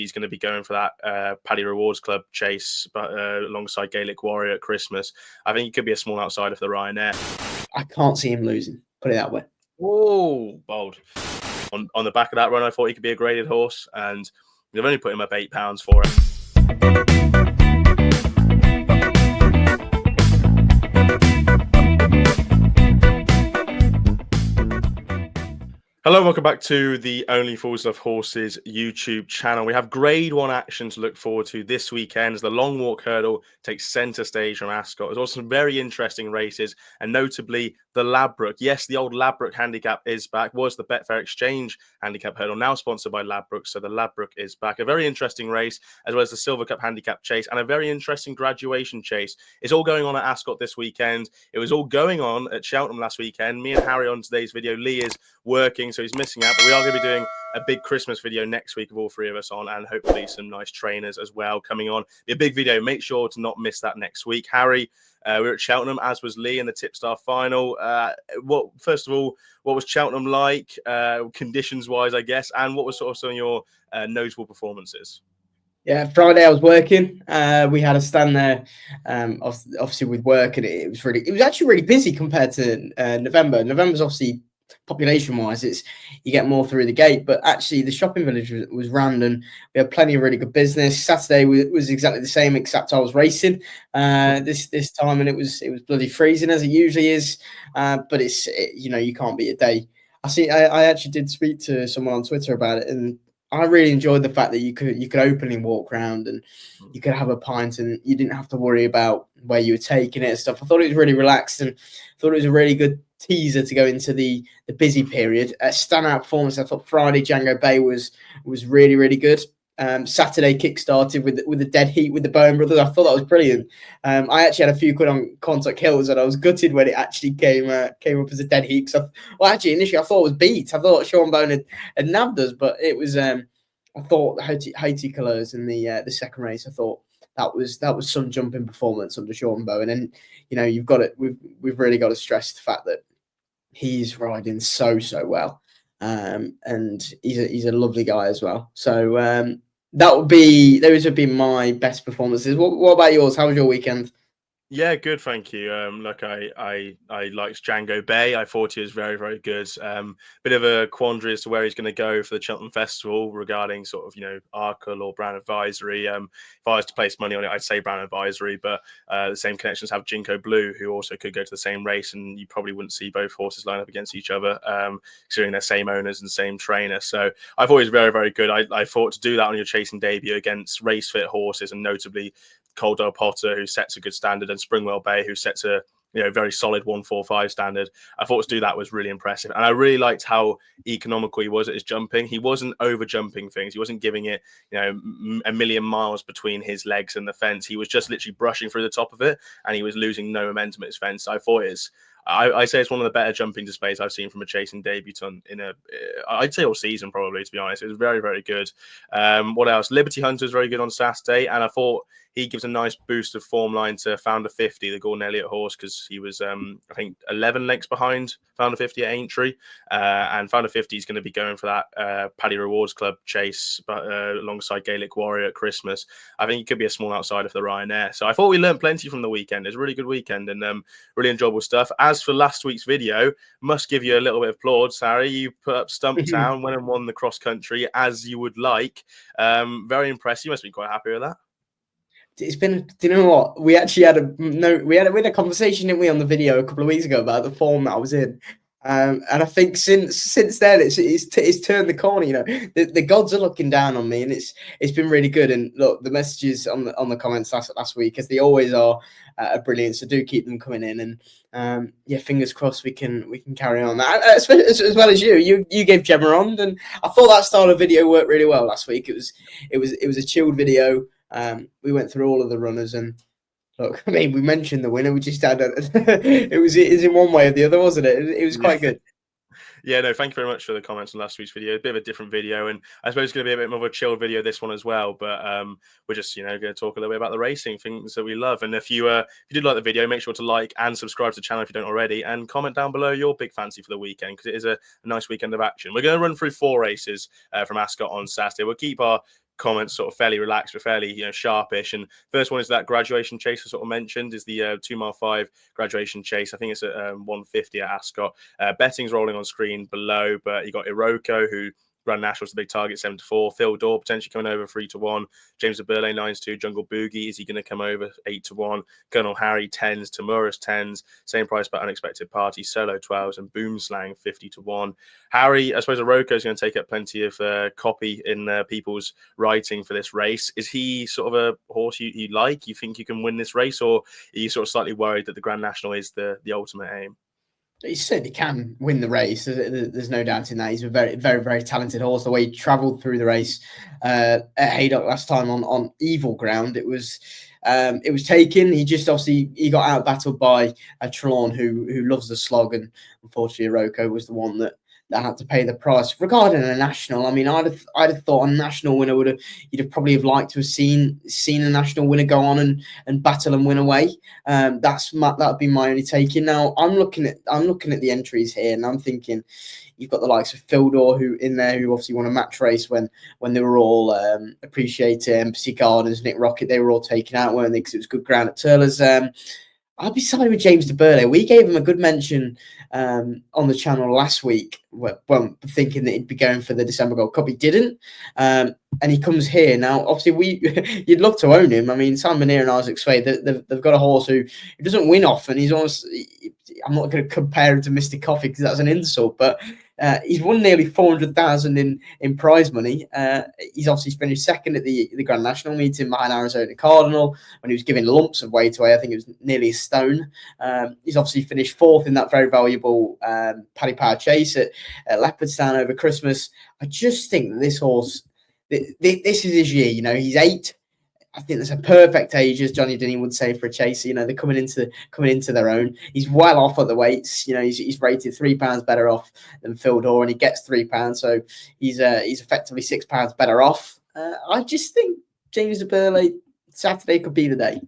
He's going to be going for that Paddy Rewards Club chase, but alongside Gaelic Warrior at Christmas. I think he could be a small outsider for the Ryanair. I can't see him losing, put it that way. Oh, bold. On the back of that run, I thought he could be a graded horse, and they've only put him up £8 for it. Hello and welcome back to the Only Fools Love Horses YouTube channel. We have Grade 1 action to look forward to this weekend as the Long Walk Hurdle takes centre stage from Ascot. There's also some very interesting races, and notably the Ladbrokes. Yes, the old Ladbrokes Handicap is back. Was the Betfair Exchange Handicap Hurdle, now sponsored by Ladbrokes, so the Ladbrokes is back. A very interesting race, as well as the Silver Cup Handicap chase, and a very interesting graduation chase. It's all going on at Ascot this weekend. It was all going on at Cheltenham last weekend. Me and Harry on today's video. Lee is working, so he's missing out, but we are going to be doing a big Christmas video next week of all three of us on, and hopefully some nice trainers as well coming on. Be a big video. Make sure to not miss that next week. Harry, we're at Cheltenham, as was Lee in the Tipstar final. First of all, what was Cheltenham like, conditions-wise, I guess, and what was sort of some of your notable performances? Yeah, Friday I was working. We had a stand there, obviously with work, and it was actually really busy compared to November. November's obviously, population-wise, you get more through the gate, but actually the shopping village was rammed, and we had plenty of really good business. Saturday was exactly the same, except I was racing this time, and it was bloody freezing as it usually is. But you can't beat a day. I actually did speak to someone on Twitter about it, and I really enjoyed the fact that you could openly walk around and you could have a pint, and you didn't have to worry about where you were taking it and stuff. I thought it was really relaxed, and I thought it was a really good teaser to go into the busy period. Standout performance, I thought Friday Django Bay was really, really good. Saturday kick-started with the dead heat with the Bowen brothers. I thought that was brilliant. I actually had a few quid on Quantock Hills, and I was gutted when it actually came up as a dead heat. Initially I thought it was beat. I thought Sean Bowen had nabbed us, but it was. I thought the Haiti colours in the second race, I thought that was some jumping performance under Sean Bowen, and you've got it. We've really got to stress the fact that he's riding so well, and he's a lovely guy as well. So those would be my best performances. What about yours? How was your weekend? Yeah, good, thank you. Look, I liked Django Bay. I thought he was very, very good. Bit of a quandary as to where he's going to go for the Cheltenham Festival regarding sort of, Arkle or Brown Advisory. If I was to place money on it, I'd say Brown Advisory, but the same connections have Jinko Blue, who also could go to the same race, and you probably wouldn't see both horses line up against each other, considering they're same owners and same trainer. So I thought he was very, very good. I thought to do that on your chasing debut against race fit horses, and notably Coldale Potter, who sets a good standard, and Springwell Bay, who sets a very solid 145 standard. I thought to do that was really impressive, and I really liked how economical he was at his jumping. He wasn't over jumping things. He wasn't giving it a million miles between his legs and the fence. He was just literally brushing through the top of it, and he was losing no momentum at his fence. I thought I say it's one of the better jumping displays I've seen from a chasing debutant I'd say all season, probably, to be honest. It was very, very good. What else? Liberty Hunter was very good on Saturday, and I thought he gives a nice boost of form line to Founder 50, the Gordon Elliott horse, because he was, I think, 11 lengths behind Founder 50 at Aintree. And Founder 50 is going to be going for that Paddy Rewards Club chase, but alongside Gaelic Warrior at Christmas. I think he could be a small outsider for the Ryanair. So I thought we learned plenty from the weekend. It was a really good weekend, and really enjoyable stuff. As for last week's video, must give you a little bit of plaudits, Harry. You put up Stumptown, went and won the cross country as you would like. Very impressive. You must be quite happy with that. It's been, do you know what? We actually had a conversation, didn't we, on the video a couple of weeks ago about the form that I was in. And I think since then it's turned the corner. The gods are looking down on me, and it's been really good. And look, the messages on the comments last week, as they always are brilliant. So do keep them coming in, and fingers crossed we can carry on that. As well as you gave Gemma on, and I thought that style of video worked really well last week. It was a chilled video. We went through all of the runners, and look, I mean, we mentioned the winner. We just had it was in one way or the other, wasn't it? It was quite good. Yeah, no, thank you very much for the comments on last week's video. A bit of a different video, and I suppose it's going to be a bit more of a chilled video, this one as well. But we're just, going to talk a little bit about the racing, things that we love. And if you did like the video, make sure to like and subscribe to the channel if you don't already, and comment down below your big fancy for the weekend, because it is a nice weekend of action. We're going to run through 4 races from Ascot on Saturday. We'll keep our comments sort of fairly relaxed, but fairly, sharpish. And first one is that Graduation Chase I sort of mentioned, is the 2 mile 5 Graduation Chase. I think it's at 150 at Ascot. Betting's rolling on screen below, but you got Iroko, who Grand National's the big target, 7-4. Phil Daw potentially coming over 3-1. James de Burley 9-2. Jungle Boogie, is he going to come over 8-1? Colonel Harry 10s. Tamura's 10s. Same price but Unexpected Party, Solo 12s, and Boomslang 50-1. Harry, I suppose Iroko is going to take up plenty of copy in people's writing for this race. Is he sort of a horse you like? You think you can win this race, or are you sort of slightly worried that the Grand National is the ultimate aim? He certainly can win the race. There's no doubt in that. He's a very, very, very talented horse. The way he travelled through the race at Haydock last time on evil ground, it was taken. He just he got out battled by a Trelawn who loves the slog, and unfortunately, Iroko was the one that had to pay the price. Regarding a national, I mean, I'd have thought a national winner you'd have probably liked to have seen a national winner go on and battle and win away. That'd be my only taking. Now I'm looking at the entries here, and I'm thinking you've got the likes of Fildor who obviously won a match race when they were all Appreciated, Embassy Gardens, Nick Rocket, they were all taken out, weren't they? Because it was good ground at Turler's. I'll be siding with James de Burley. We gave him a good mention on the channel last week, thinking that he'd be going for the December Gold Cup. He didn't, and he comes here now. Obviously, you'd love to own him. I mean, Sam Minear and Isaac Swade, they've got a horse who doesn't win often. He's almost. I'm not going to compare him to Mr. Coffee because that's an insult, but he's won nearly 400,000 in prize money. He's obviously finished second at the Grand National meeting behind Arizona Cardinal when he was giving lumps of weight away. I think it was nearly a stone. He's obviously finished fourth in that very valuable Paddy Power Chase at Leopardstown over Christmas. I just think that this horse, this is his year. He's 8. I think that's a perfect age, as Johnny Denny would say, for a chaser. They're coming into their own. He's well off at the weights. He's rated £3 better off than Phil Daw, and he gets £3, so he's effectively £6 better off. I just think James de Burley Saturday could be the day.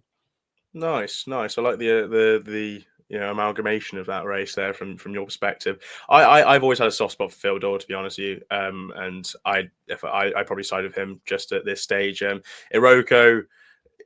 Nice. I like the amalgamation of that race there from your perspective. I've always had a soft spot for Phil Daw, to be honest with you, and I probably side with him just at this stage. Iroko,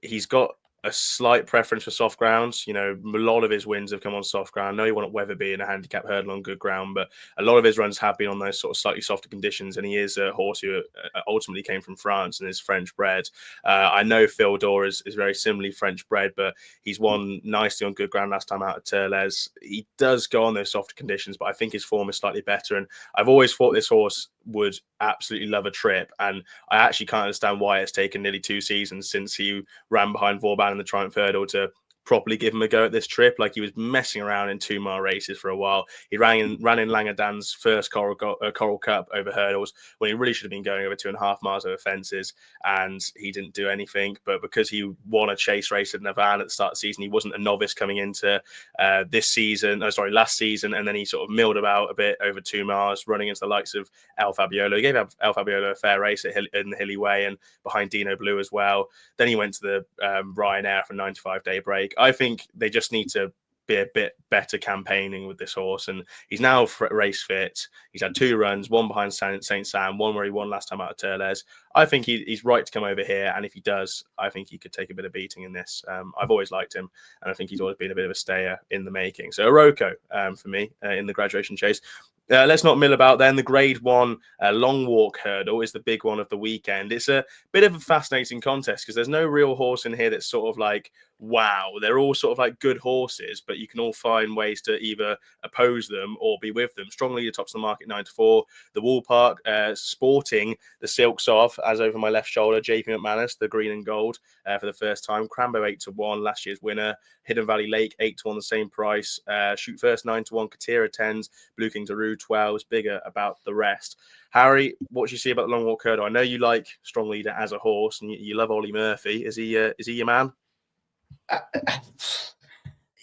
he's got a slight preference for soft grounds. A lot of his wins have come on soft ground. I know he won at Wetherby in a handicap hurdle on good ground, but a lot of his runs have been on those sort of slightly softer conditions. And he is a horse who ultimately came from France and is French bred. I know Phil Daw is very similarly French bred, but he's won nicely on good ground last time out at Turles. He does go on those softer conditions, but I think his form is slightly better. And I've always thought this horse would absolutely love a trip, and I actually can't understand why it's taken nearly 2 seasons since he ran behind Vauban in the Triumph Hurdle to properly give him a go at this trip. Like, he was messing around in 2 mile races for a while. He ran in Langadan's first Coral Cup over hurdles when he really should have been going over 2.5 miles over fences, and he didn't do anything. But because he won a chase race at Navan at the start of the season, he wasn't a novice coming into last season, and then he sort of milled about a bit over 2 miles, running into the likes of El Fabiolo. He gave El Fabiolo a fair race in the Hilly Way and behind Dino Blue as well. Then he went to the Ryanair for 95 day break. I think they just need to be a bit better campaigning with this horse, and he's now race fit. He's had 2 runs, one behind St. Sam, one where he won last time out at Turles. I think he's right to come over here, and if he does, I think he could take a bit of beating in this. I've always liked him, and I think he's always been a bit of a stayer in the making. So Iroko for me in the Graduation Chase. Let's not mill about then. The Grade 1 long walk hurdle is the big one of the weekend. It's a bit of a fascinating contest because there's no real horse in here that's sort of like, wow. They're all sort of like good horses, but you can all find ways to either oppose them or be with them. Strong leader tops the market 9-4. The Wool Park sporting the silks of, as over my left shoulder, JP McManus, the green and gold for the first time. Crambo 8-1, last year's winner. Hidden Valley Lake 8-1, the same price. Shoot First 9-1. Katira 10s. Blue King Daru 12s. Bigger about the rest. Harry, what do you see about the long walk hurdle? I know you like Strong Leader as a horse, and you love Ollie Murphy. Is he your man?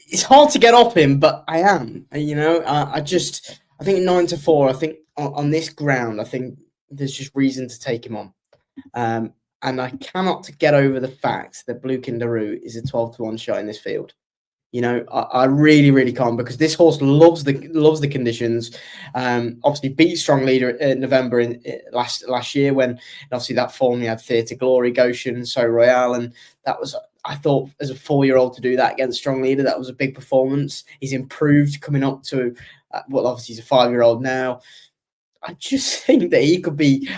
It's hard to get off him, but I am. I think 9-4. I think on this ground, I think there's just reason to take him on. And I cannot get over the fact that Blue King Daru is a 12-1 shot in this field. You know, I really, really can't, because this horse loves the conditions. Obviously beat Strong Leader in November in last year, when obviously that form he had Theatre Glory, Goshen, So Royale, and that was, I thought, as a 4-year-old to do that against Strong Leader, that was a big performance. He's improved coming up to well, obviously he's a 5-year-old now. I just think that he could be.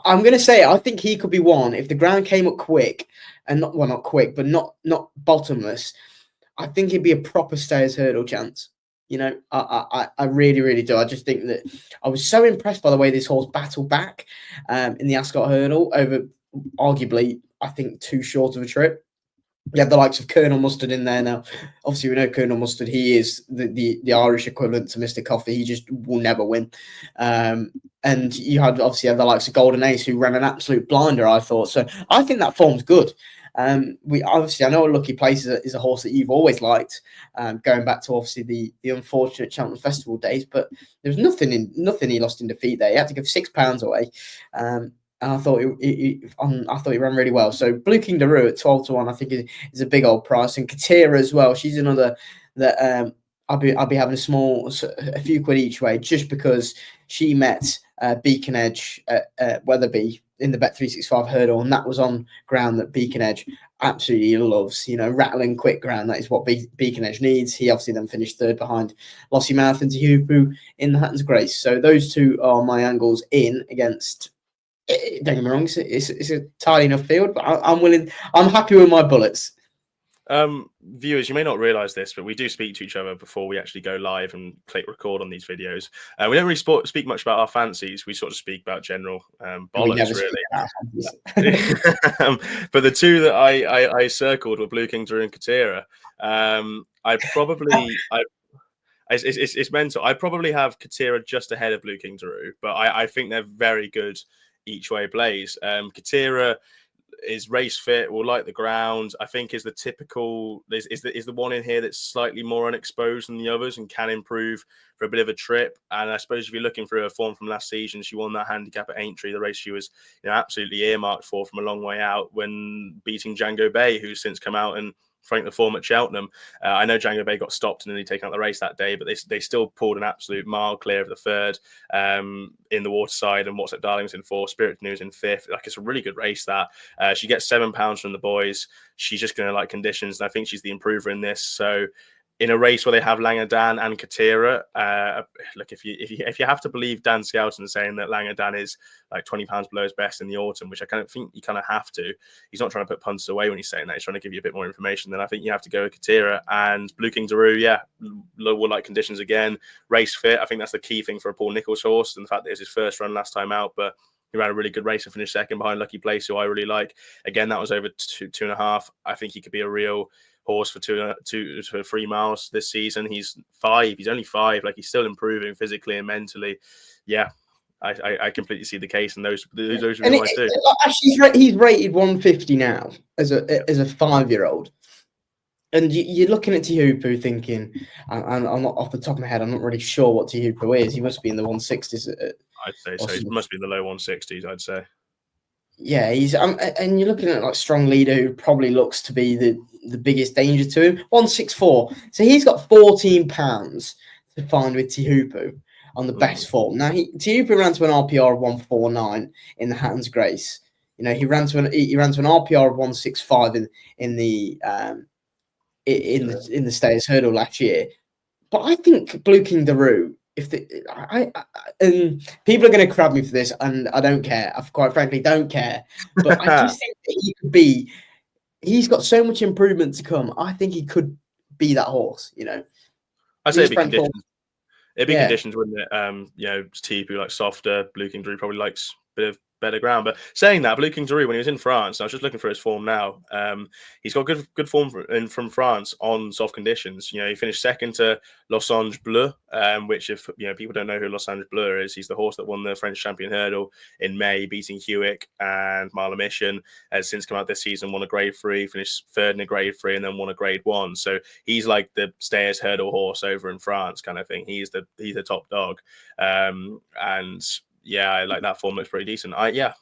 I'm going to say it, I think he could be one if the ground came up quick, and not quick, but not bottomless. I think he'd be a proper Stayers Hurdle chance. You know, I really, really do. I just think that I was so impressed by the way this horse battled back in the Ascot Hurdle over, arguably, I think, too short of a trip. You have the likes of Colonel Mustard in there now. Obviously, we know Colonel Mustard, he is the Irish equivalent to Mr. Coffee. He just will never win. And you had obviously the likes of Golden Ace, who ran an absolute blinder, I thought. So I think that form's good. We obviously, I know Lucky Place is a horse that you've always liked, going back to obviously the unfortunate Cheltenham Festival days, but there was nothing he lost in defeat there. He had to give £6 away. And I thought he ran really well. So Blue King Daru at 12-1, I think is a big old price. And Katira as well. She's another that I'll be having a few quid each way, just because she met Beacon Edge at Wetherby in the Bet365 hurdle, and that was on ground that Beacon Edge absolutely loves. You know, rattling quick ground. That is what Beacon Edge needs. He obviously then finished third behind Lossy Mouth and Tihupu in the Hatton's Grace. So those two are my angles in against. Don't get me wrong, it's a tidy enough field, but I'm happy with my bullets. Viewers, you may not realize this, but we do speak to each other before we actually go live and click record on these videos. We don't really speak much about our fancies. We sort of speak about general bollocks, really. But the two that I circled were Blue King Daru and Katira. It's mental. I probably have Katira just ahead of Blue King Daru, but I think they're very good each way plays. Katira is race fit, will like the ground. I think is the typical is the one in here that's slightly more unexposed than the others and can improve for a bit of a trip. And I suppose if you're looking for a form from last season, she won that handicap at Aintree, the race she was absolutely earmarked for from a long way out, when beating Django Bay, who's since come out and frank the form at Cheltenham. I know Django Bay got stopped and nearly taken out the race that day, but they still pulled an absolute mile clear of the third in the Waterside, and What's Up Darling was in fourth, Spirit News in fifth. Like, it's a really good race that. She gets £7 from the boys. She's just going to like conditions, and I think she's the improver in this. So in a race where they have Langadan and Katira, look, if you have to believe Dan Skelton saying that Langadan is like £20 below his best in the autumn, which I kind of think you kind of have to. He's not trying to put punters away when he's saying that. He's trying to give you a bit more information. Then I think you have to go with Katira. And Blue King Daru, will like conditions again. Race fit, I think that's the key thing for a Paul Nicholls horse, and the fact that it's his first run last time out, but he ran a really good race and finished second behind Lucky Place, who I really like. Again, that was over 2.5. I think he could be a real horse for 3 miles this season. He's 5. He's only 5. Like, he's still improving physically and mentally. Yeah, I completely see the case, and those would be my two. Actually, he's rated 150 now as a 5-year-old. And you're looking at Tihupu thinking, I'm not off the top of my head, I'm not really sure what Tihupu is. He must be in the 160s. I'd say so. He must be in the low 160s, I'd say. Yeah, he's and you're looking at like Strong Leader, who probably looks to be the biggest danger to him. 164. So he's got £14 to find with Tihupu on the best form. Now Tihupu ran to an RPR of 149 in the Hatton's Grace. You know, he ran to an RPR of 165 in the Stayers Hurdle last year. But I think Blue King Daru, and people are going to crab me for this, and I don't care. I quite frankly don't care. But I just think that he could be. He's got so much improvement to come. I think he could be that horse. You know, I'd say it'd be conditions. It'd be conditions, wouldn't it? Tipu like softer. Blue King Daru probably likes a bit of better ground. But saying that, Blue King Daru, when he was in France, I was just looking for his form now. He's got good form from France on soft conditions. He finished second to Losange Bleu, which, if people don't know who Losange Bleu is, he's the horse that won the French Champion Hurdle in May, beating Hewick and Mile of Mission. Has since come out this season, won a Grade 3, finished third in a Grade 3, and then won a Grade 1. So he's like the Stayers Hurdle horse over in France, kind of thing. He's the top dog, and yeah, like that form looks pretty decent. Yeah,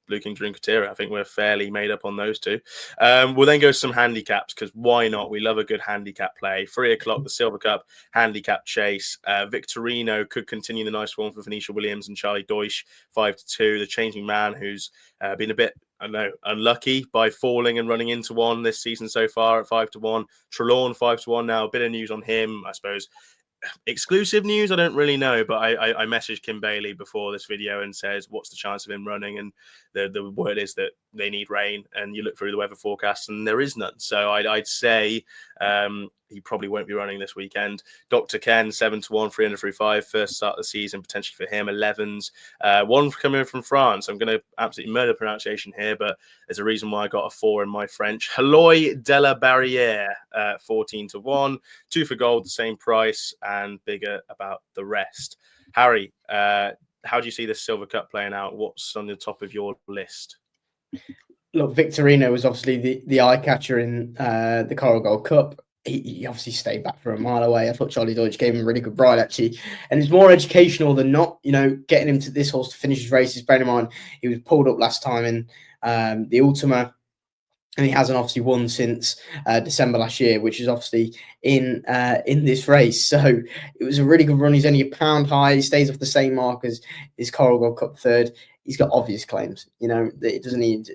Blue King Dream Katira. I think we're fairly made up on those two. We'll then go to some handicaps, because why not? We love a good handicap play. 3:00, the Silver Cup handicap chase. Victorino could continue the nice form for Venetia Williams and Charlie Deutsch, 5-2. The Changing Man, who's been a bit, I don't know, unlucky by falling and running into one this season so far at 5-1. Trelawn 5-1 now. A bit of news on him, I suppose. Exclusive news, I don't really know, but I messaged Kim Bailey before this video and says, what's the chance of him running? And the word is that they need rain, and you look through the weather forecast and there is none. So I'd say he probably won't be running this weekend. Dr. Ken, 7-1, 300-5, first start of the season, potentially for him. 11s. One coming from France. I'm going to absolutely murder pronunciation here, but there's a reason why I got a 4 in my French. Heloy de la Barrière, 14-1. 2 for gold, the same price, and bigger about the rest. Harry, how do you see this Silver Cup playing out? What's on the top of your list? Look, Victorino was obviously the eye catcher in the Coral Gold Cup. He obviously stayed back for a mile away. I thought Charlie Deutsch gave him a really good ride, actually. And it's more educational than not, getting him to this horse to finish his races. Bear in mind, he was pulled up last time in the Ultima, and he hasn't obviously won since December last year, which is obviously in this race. So it was a really good run. He's only a pound high. He stays off the same mark as his Coral Gold Cup third. He's got obvious claims. It doesn't need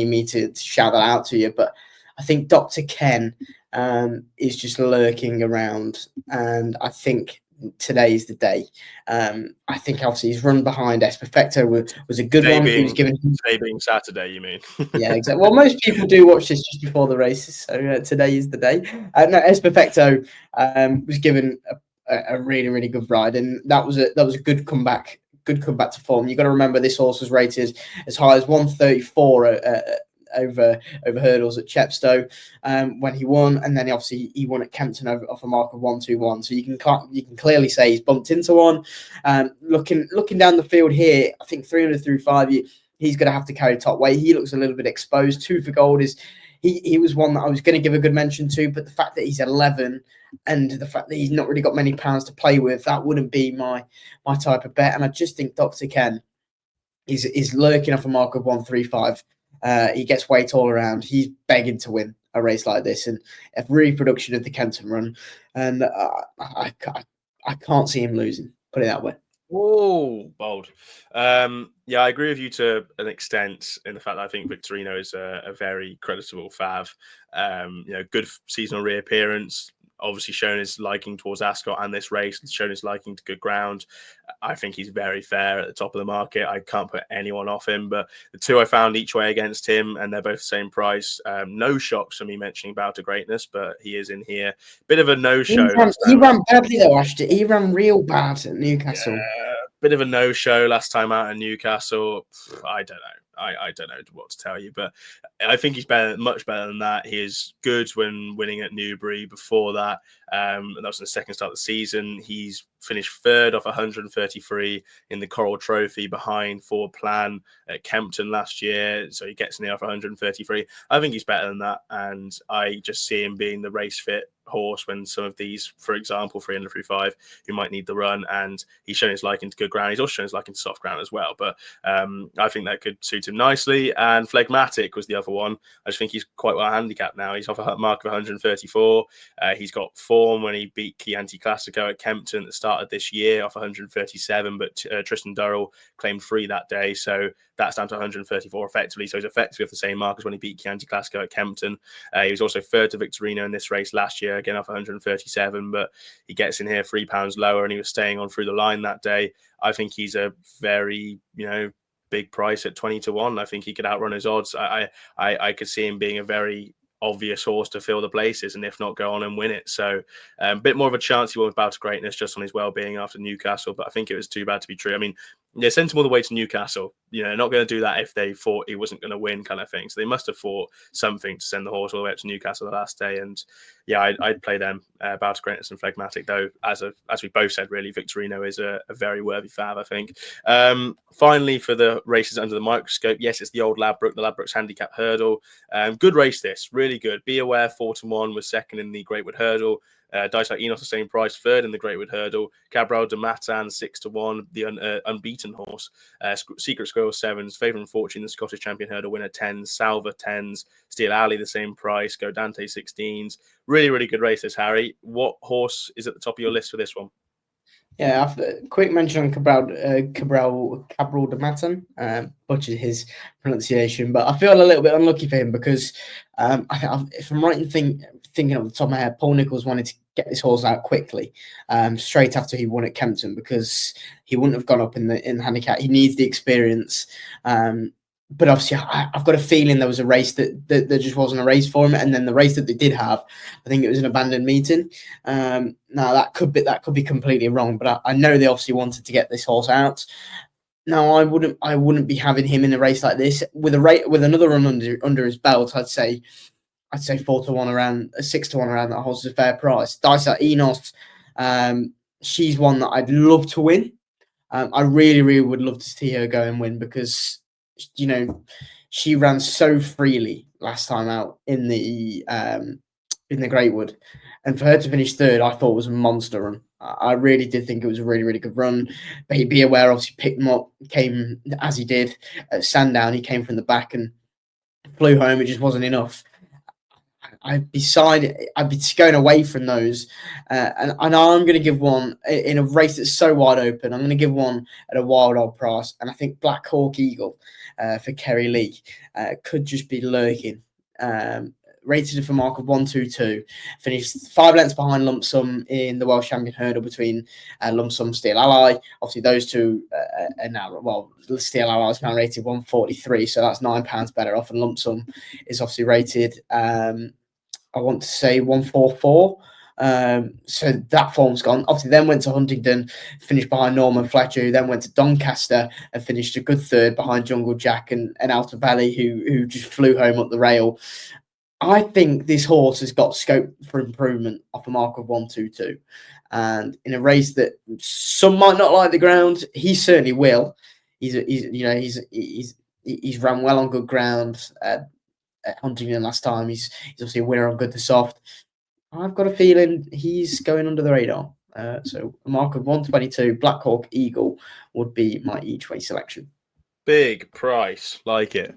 me to shout that out to you. But I think Dr. Ken is just lurking around, and I think today is the day. I think obviously he's run behind Espefecto was a good one. He was given today being Saturday, you mean? Yeah, exactly. Well, most people do watch this just before the races, so today is the day. No, Espefecto was given a really, really good ride, and that was a good comeback. Good comeback to form. You got to remember this horse was rated as high as 134 over hurdles at Chepstow when he won, and then obviously he won at Kempton off a mark of 121. So you can clearly say he's bumped into one. Looking down the field here, I think 300-5. He's going to have to carry top weight. He looks a little bit exposed. 2 for gold is he was one that I was going to give a good mention to, but the fact that he's 11 and the fact that he's not really got many pounds to play with, that wouldn't be my type of bet. And I just think Dr. Ken is lurking off a mark of 135. He gets weight all around. He's begging to win a race like this, and a reproduction of the Kempton run. And I can't see him losing. Put it that way. Oh, bold. Yeah, I agree with you to an extent in the fact that I think Victorino is a very creditable fav. Good seasonal reappearance. Obviously shown his liking towards Ascot and this race, shown his liking to good ground. I think he's very fair at the top of the market. I can't put anyone off him, but the 2 I found each way against him, and they're both the same price. No shocks for me mentioning Bow to Greatness, but he is in here. Bit of a no-show. He ran badly though, Ashton. He ran real bad at Newcastle. Yeah, bit of a no-show last time out in Newcastle. I don't know. I don't know what to tell you, but I think he's much better than that. He is good when winning at Newbury. Before that, that was in the second start of the season. He's finished 3rd off 133 in the Coral Trophy behind Forward Plan at Kempton last year. So he gets near off 133. I think he's better than that, and I just see him being the race fit horse when some of these, for example, 300-5, who might need the run, and he's shown his liking to good ground. He's also shown his liking to soft ground as well, but I think that could suit him nicely. And Phlegmatic was the other one. I just think he's quite well handicapped now. He's off a mark of 134. He's got form when he beat Chianti Classico at Kempton at the start of this year off 137, but Tristan Durrell claimed 3 that day, so that's down to 134 effectively. So he's effectively off the same mark as when he beat Chianti Classico at Kempton. He was also 3rd to Victorino in this race last year, again off 137, but he gets in here £3 lower, and he was staying on through the line that day. I think he's a very, big price at 20-1. I think he could outrun his odds. I could see him being a very obvious horse to fill the places, and if not, go on and win it. So a bit more of a chance he won with Bow to Greatness just on his well-being after Newcastle, but I think it was too bad to be true. I mean, they sent him all the way to Newcastle. Not going to do that if they thought he wasn't going to win, kind of thing. So they must have thought something to send the horse all the way up to Newcastle the last day. And yeah, I'd play them. Bow to Greatness and Phlegmatic, though, as we both said, really, Victorino is a very worthy fav, I think. Finally, for the races under the microscope, yes, it's the old Ladbrokes Handicap Hurdle. Good race, this, really good. Be Aware 4-1 was second in the Greatwood Hurdle. Dice like Enos, the same price, third in the Greatwood Hurdle. Cabral de Matan, 6-1, the unbeaten horse. Secret Squirrel, 7s. Favourite and Fortune, the Scottish Champion Hurdle winner, 10s. Salva, 10s. Steel Alley, the same price. Godante, 16s. Really, really good races, Harry. What horse is at the top of your list for this one? Yeah, quick mention on Cabral de Matan. Butchered his pronunciation, but I feel a little bit unlucky for him because if I'm right in thinking off the top of my head, Paul Nicholls wanted to get this horse out quickly, straight after he won at Kempton, because he wouldn't have gone up in the handicap. He needs the experience. But obviously, I've got a feeling there was a race that just wasn't a race for him, and then the race that they did have, I think it was an abandoned meeting. Now that could be completely wrong, but I know they obviously wanted to get this horse out. Now I wouldn't be having him in a race like this with another run under his belt. I'd say 4-1 around, 6-1 around that horse is a fair price. Dice like Enos, she's one that I'd love to win. I really, really would love to see her go and win because, she ran so freely last time out in the Greatwood, and for her to finish third, I thought was a monster run. I really did think it was a really, really good run. But Be Aware obviously picked him up, came as he did at Sandown. He came from the back and flew home. It just wasn't enough. I'd be going away from those, and I'm going to give one in a race that's so wide open. I'm going to give one at a wild old price, and I think Black Hawk Eagle for Kerry Lee could just be lurking. Rated for a mark of 1-2-2, finished 5 lengths behind Lump Sum in the World Champion Hurdle between Lump Sum, Steel Ally. Obviously, those two are now, Steel Ally is now rated 143, so that's £9 better off, and Lump Sum is obviously rated, I want to say 144. So that form's gone. Obviously, then went to Huntingdon, finished behind Norman Fletcher, who then went to Doncaster and finished a good third behind Jungle Jack and Outer Valley, who just flew home up the rail. I think this horse has got scope for improvement off a mark of 1-2-2, and in a race that some might not like the ground, he certainly will. He's ran well on good ground at Huntingdon last time. He's obviously a winner on good to soft. I've got a feeling he's going under the radar. So a mark of 122, Black Hawk Eagle would be my each way selection. Big price, like it.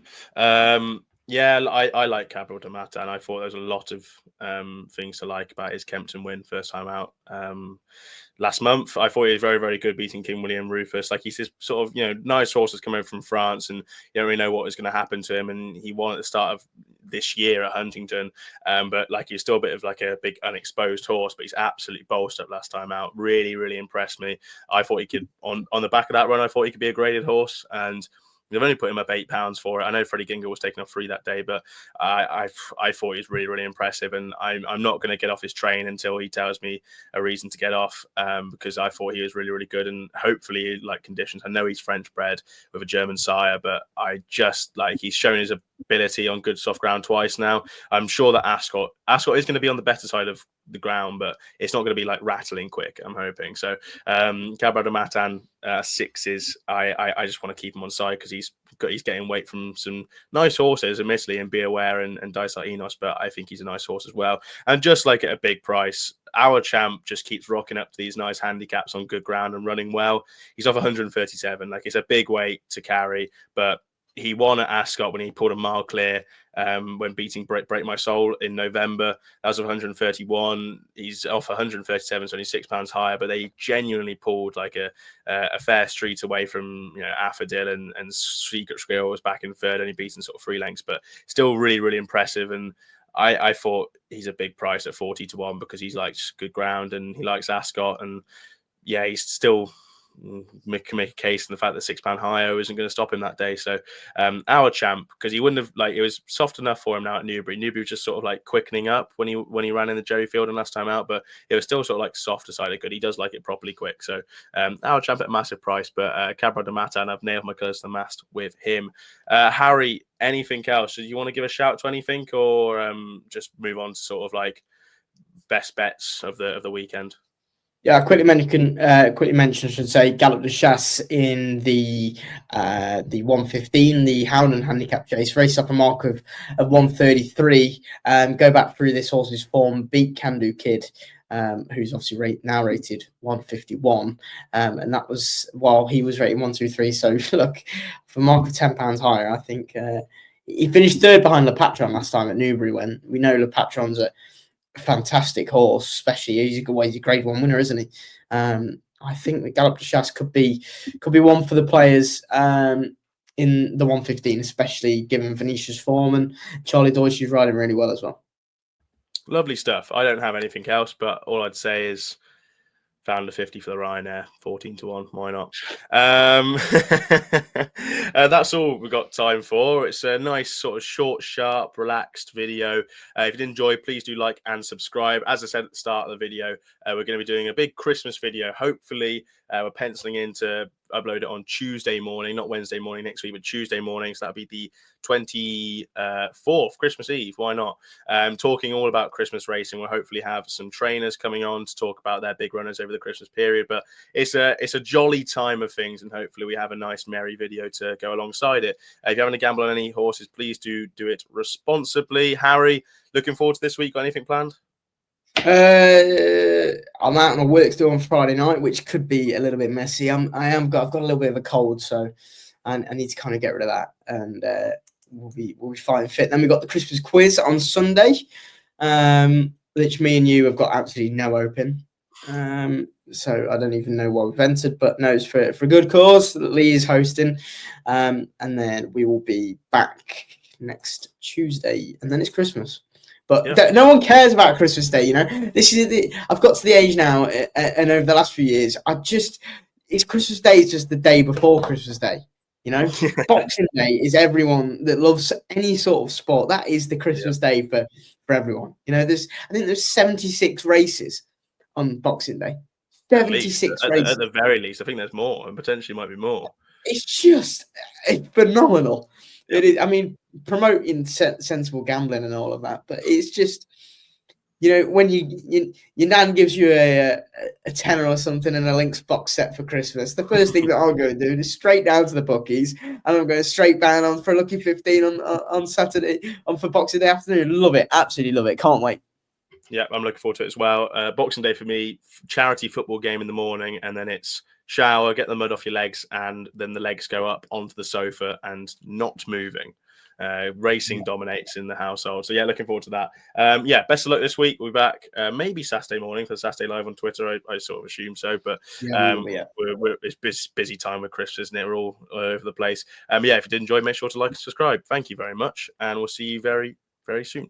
Yeah, I like Cabral de Mata, and I thought there was a lot of things to like about his Kempton win first time out last month. I thought he was very, very good beating King William Rufus. Like, he's this sort of, nice horse that's come over from France, and you don't really know what is going to happen to him. And he won at the start of this year at Huntingdon, but like, he's still a bit of like a big unexposed horse, but he's absolutely bolstered up last time out. Really, really impressed me. I thought he could, on the back of that run, I thought he could be a graded horse, and they've only put him up £8 for it. I know Freddie Gingle was taken off free that day, but I thought he was really, really impressive. And I'm not going to get off his train until he tells me a reason to get off, because I thought he was really, really good. And hopefully, like conditions, I know he's French bred with a German sire, but I just he's shown his ability on good soft ground twice now. I'm sure that Ascot is going to be on the better side of the ground, but it's not going to be like rattling quick, I'm hoping. So Cabral de Matan, 6s. I just want to keep him on side because he's getting weight from some nice horses, admittedly, and Be Aware and Dice like Enos, but I think he's a nice horse as well. And just like at a big price, Our Champ just keeps rocking up to these nice handicaps on good ground and running well. He's off 137. Like, it's a big weight to carry, but he won at Ascot when he pulled a mile clear when beating Break My Soul in November. That was 131. He's off 137, so only £6 higher, but they genuinely pulled like a fair street away from Affadil and Secret Squirrel was back in third, only beaten sort of 3 lengths, but still really, really impressive. And I thought he's a big price at 40-1 because he likes good ground and he likes Ascot, and yeah, he's still make a case in the fact that £6 higher isn't going to stop him that day. So Our Champ, because he wouldn't have, it was soft enough for him now at Newbury. Newbury was just sort of quickening up when he ran in the Jerry Field and last time out, but it was still sort of softer side of good. He does like it properly quick. So Our Champ at a massive price, but Cabral de Mata, and I've nailed my colours to the mast with him. Harry, anything else? Do you want to give a shout to anything, or just move on to sort of best bets of the weekend? Yeah, quickly mention, I should say, Galop de Chasse in the 115, the Howland handicap chase, race up a mark of 133. Go back through this horse's form, beat Can Do Kid who's obviously now rated 151, and that was while he was rated 123. So look, for Mark of £10 higher, I think he finished third behind Le Patron last time at Newbury. When we know Le Patron's a fantastic horse, especially he's a Grade 1 winner, isn't he? I think the Galop de Chasse could be one for the players in the 115, especially given Venetia's form, and Charlie Deutsch is riding really well as well. Lovely stuff. I don't have anything else, but all I'd say is found a 50 for the Ryanair, 14-1. Why not? That's all we've got time for. It's a nice sort of short, sharp, relaxed video. If you did enjoy, please do like and subscribe. As I said at the start of the video, we're going to be doing a big Christmas video. Hopefully, we're penciling in to upload it on Tuesday morning, not Wednesday morning next week, but Tuesday morning. So that'll be the 24th, Christmas Eve. Why not? Talking all about Christmas racing. We'll hopefully have some trainers coming on to talk about their big runners over the Christmas period. But it's a jolly time of things, and hopefully we have a nice merry video to go alongside it. If you haven't gambled on any horses, please do it responsibly. Harry, looking forward to this week. Got anything planned? I'm out on my work still on Friday night, which could be a little bit messy. I've got a little bit of a cold, so I need to kind of get rid of that, and we'll be fine fit. Then we've got the Christmas quiz on Sunday, which me and you have got absolutely no open. So I don't even know why we've entered, but no, it's for a good cause. Lee is hosting, and then we will be back next Tuesday, and then it's Christmas. But no one cares about Christmas Day, you know. I've got to the age now, and over the last few years, it's Christmas Day is just the day before Christmas Day, you know. Boxing Day is everyone that loves any sort of sport. That is the Christmas Day for everyone. You know, I think there's 76 races on Boxing Day. 76 races. At the very least, I think there's more, and potentially might be more. It's phenomenal. It is. I mean, promoting sensible gambling and all of that, but it's just, you know, when your nan gives you a tenner or something and a Lynx box set for Christmas, the first thing that I'll go and do is straight down to the bookies, and I'm going straight down on for a lucky 15 on Saturday for Boxing Day afternoon. Love it, absolutely love it. Can't wait. Yeah, I'm looking forward to it as well. Boxing Day for me, charity football game in the morning, and then it's shower, get the mud off your legs, and then the legs go up onto the sofa and not moving. Racing dominates in the household. So, yeah, looking forward to that. Best of luck this week. We'll be back maybe Saturday morning for the Saturday Live on Twitter. I sort of assume so. But it's busy time with Christmas, isn't it? We're all over the place. If you did enjoy, make sure to like and subscribe. Thank you very much. And we'll see you very, very soon.